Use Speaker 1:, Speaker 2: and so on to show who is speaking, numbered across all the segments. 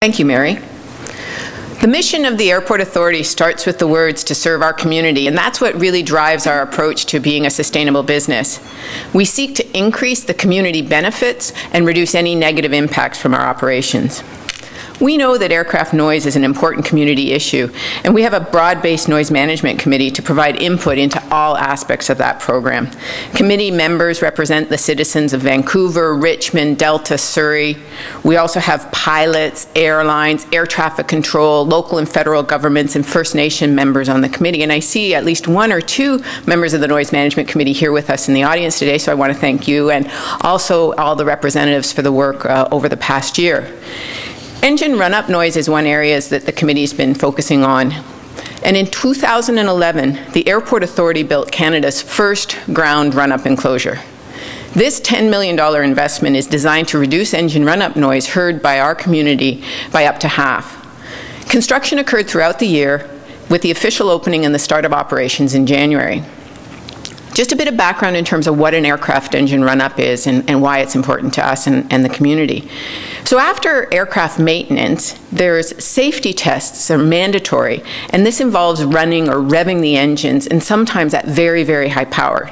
Speaker 1: Thank you, Mary. The mission of the Airport Authority starts with the words "to serve our community," and that's what really drives our approach to being a sustainable business. We seek to increase the community benefits and reduce any negative impacts from our operations. We know that aircraft noise is an important community issue, and we have a broad-based noise management committee to provide input into all aspects of that program. Committee members represent the citizens of Vancouver, Richmond, Delta, Surrey. We also have pilots, airlines, air traffic control, local and federal governments, and First Nation members on the committee. And I see at least one or two members of the Noise Management Committee here with us in the audience today, so I want to thank you, and also all the representatives for the work over the past year. Engine run-up noise is one area that the committee's been focusing on. And in 2011, the Airport Authority built Canada's first ground run-up enclosure. This $10 million investment is designed to reduce engine run-up noise heard by our community by up to half. Construction occurred throughout the year, with the official opening and the start of operations in January. Just a bit of background in terms of what an aircraft engine run-up is and why it's important to us and the community. So after aircraft maintenance, there's safety tests are mandatory, and this involves running or revving the engines, and sometimes at very, very high power.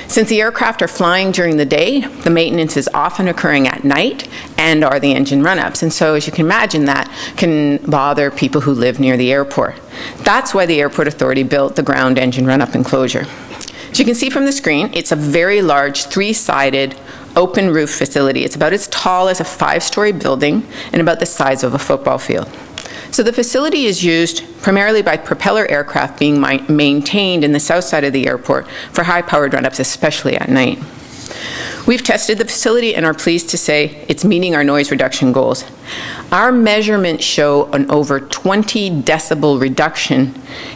Speaker 1: Since the aircraft are flying during the day, the maintenance is often occurring at night and are the engine run-ups. And so, as you can imagine, that can bother people who live near the airport. That's why the Airport Authority built the ground engine run-up enclosure. As you can see from the screen, it's a very large, three-sided, open roof facility. It's about as tall as a 5-story building and about the size of a football field. So the facility is used primarily by propeller aircraft being maintained in the south side of the airport for high-powered run-ups, especially at night. We've tested the facility and are pleased to say it's meeting our noise reduction goals. Our measurements show an over 20 decibel reduction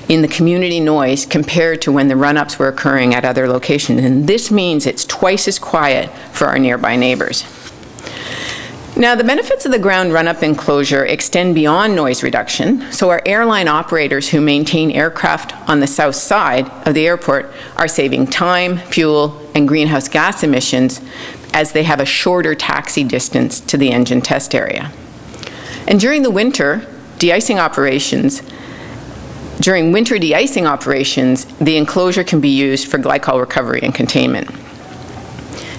Speaker 1: in the community noise compared to when the run-ups were occurring at other locations, and this means it's twice as quiet for our nearby neighbors. Now, the benefits of the ground run-up enclosure extend beyond noise reduction, so our airline operators who maintain aircraft on the south side of the airport are saving time, fuel, and greenhouse gas emissions as they have a shorter taxi distance to the engine test area. And during the winter de-icing operations, the enclosure can be used for glycol recovery and containment.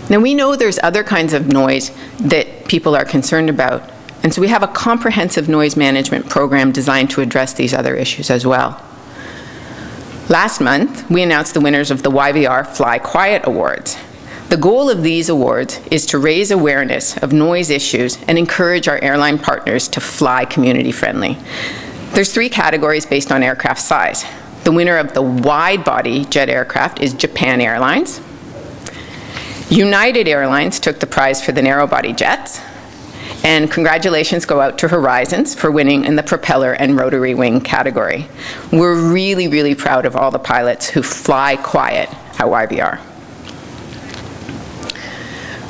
Speaker 1: Now, we know there's other kinds of noise that people are concerned about, and so we have a comprehensive noise management program designed to address these other issues as well. Last month, we announced the winners of the YVR Fly Quiet Awards. The goal of these awards is to raise awareness of noise issues and encourage our airline partners to fly community-friendly. There's 3 categories based on aircraft size. The winner of the wide-body jet aircraft is Japan Airlines. United Airlines took the prize for the narrow-body jets, and congratulations go out to Horizons for winning in the propeller and rotary wing category. We're really, really proud of all the pilots who fly quiet at YVR.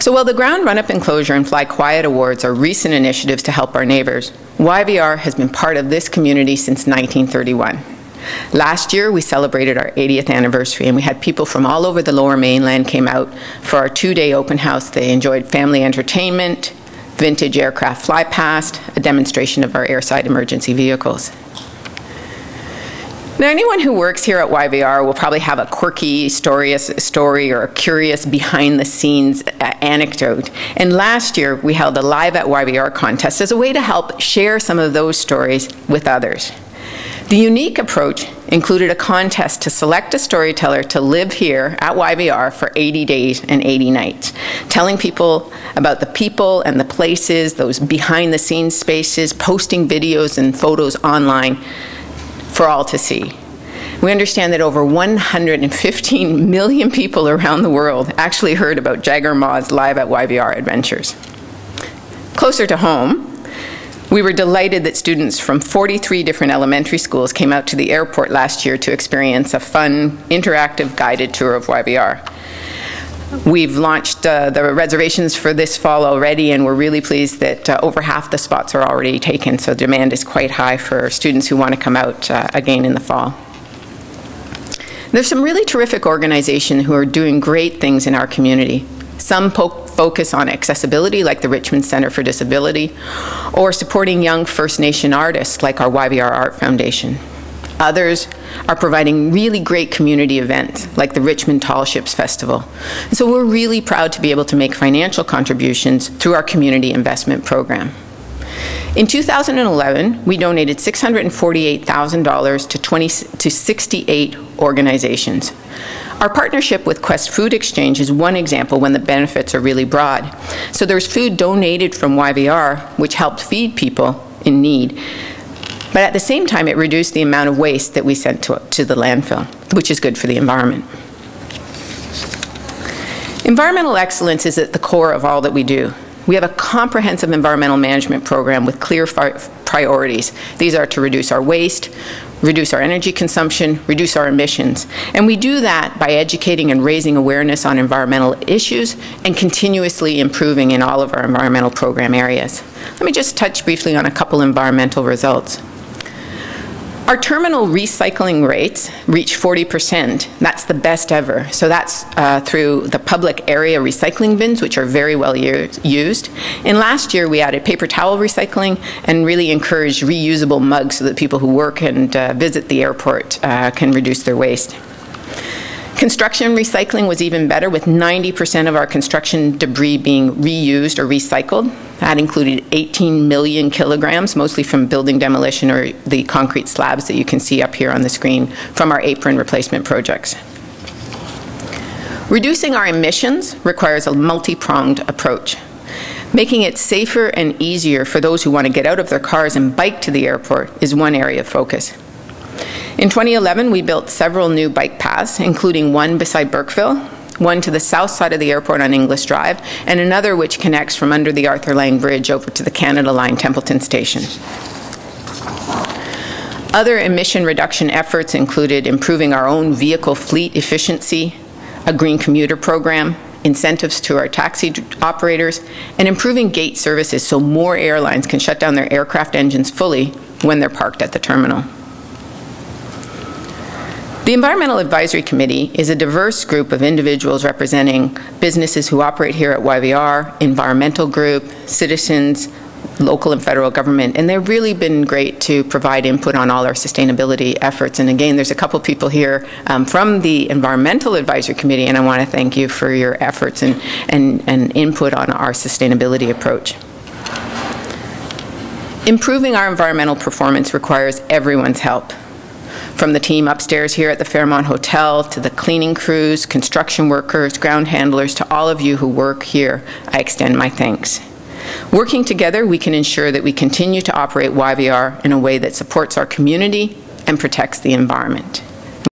Speaker 1: So while the Ground Run-Up Enclosure and Fly Quiet Awards are recent initiatives to help our neighbors, YVR has been part of this community since 1931. Last year, we celebrated our 80th anniversary, and we had people from all over the Lower Mainland came out for our 2-day open house. They enjoyed family entertainment, vintage aircraft fly past, a demonstration of our airside emergency vehicles. Now, anyone who works here at YVR will probably have a quirky story or a curious behind-the-scenes anecdote. And last year, we held a Live at YVR contest as a way to help share some of those stories with others. The unique approach included a contest to select a storyteller to live here at YVR for 80 days and 80 nights, telling people about the people and the places, those behind-the-scenes spaces, posting videos and photos online for all to see. We understand that over 115 million people around the world actually heard about Jagger Ma's Live at YVR adventures. Closer to home, we were delighted that students from 43 different elementary schools came out to the airport last year to experience a fun, interactive guided tour of YVR. We've launched the reservations for this fall already, and we're really pleased that over half the spots are already taken, so demand is quite high for students who want to come out again in the fall. There's some really terrific organizations who are doing great things in our community. Some focus on accessibility, like the Richmond Center for Disability, or supporting young First Nation artists, like our YVR Art Foundation. Others are providing really great community events, like the Richmond Tall Ships Festival. And so we're really proud to be able to make financial contributions through our community investment program. In 2011, we donated $648,000 to 68 organizations. Our partnership with Quest Food Exchange is one example when the benefits are really broad. So there's food donated from YVR, which helped feed people in need. But at the same time, it reduced the amount of waste that we sent to the landfill, which is good for the environment. Environmental excellence is at the core of all that we do. We have a comprehensive environmental management program with clear priorities. These are to reduce our waste, reduce our energy consumption, reduce our emissions. And we do that by educating and raising awareness on environmental issues and continuously improving in all of our environmental program areas. Let me just touch briefly on a couple environmental results. Our terminal recycling rates reach 40%. That's the best ever. So that's through the public area recycling bins, which are very well used. And last year, we added paper towel recycling and really encouraged reusable mugs so that people who work and visit the airport can reduce their waste. Construction recycling was even better, with 90% of our construction debris being reused or recycled. That included 18 million kilograms, mostly from building demolition or the concrete slabs that you can see up here on the screen from our apron replacement projects. Reducing our emissions requires a multi-pronged approach. Making it safer and easier for those who want to get out of their cars and bike to the airport is one area of focus. In 2011, we built several new bike paths, including one beside Burkeville, one to the south side of the airport on Inglis Drive, and another which connects from under the Arthur Lang Bridge over to the Canada Line Templeton Station. Other emission reduction efforts included improving our own vehicle fleet efficiency, a green commuter program, incentives to our taxi operators, and improving gate services so more airlines can shut down their aircraft engines fully when they're parked at the terminal. The Environmental Advisory Committee is a diverse group of individuals representing businesses who operate here at YVR, environmental group, citizens, local and federal government, and they've really been great to provide input on all our sustainability efforts. And again, there's a couple people here from the Environmental Advisory Committee, and I want to thank you for your efforts and input on our sustainability approach. Improving our environmental performance requires everyone's help. From the team upstairs here at the Fairmont Hotel, to the cleaning crews, construction workers, ground handlers, to all of you who work here, I extend my thanks. Working together, we can ensure that we continue to operate YVR in a way that supports our community and protects the environment.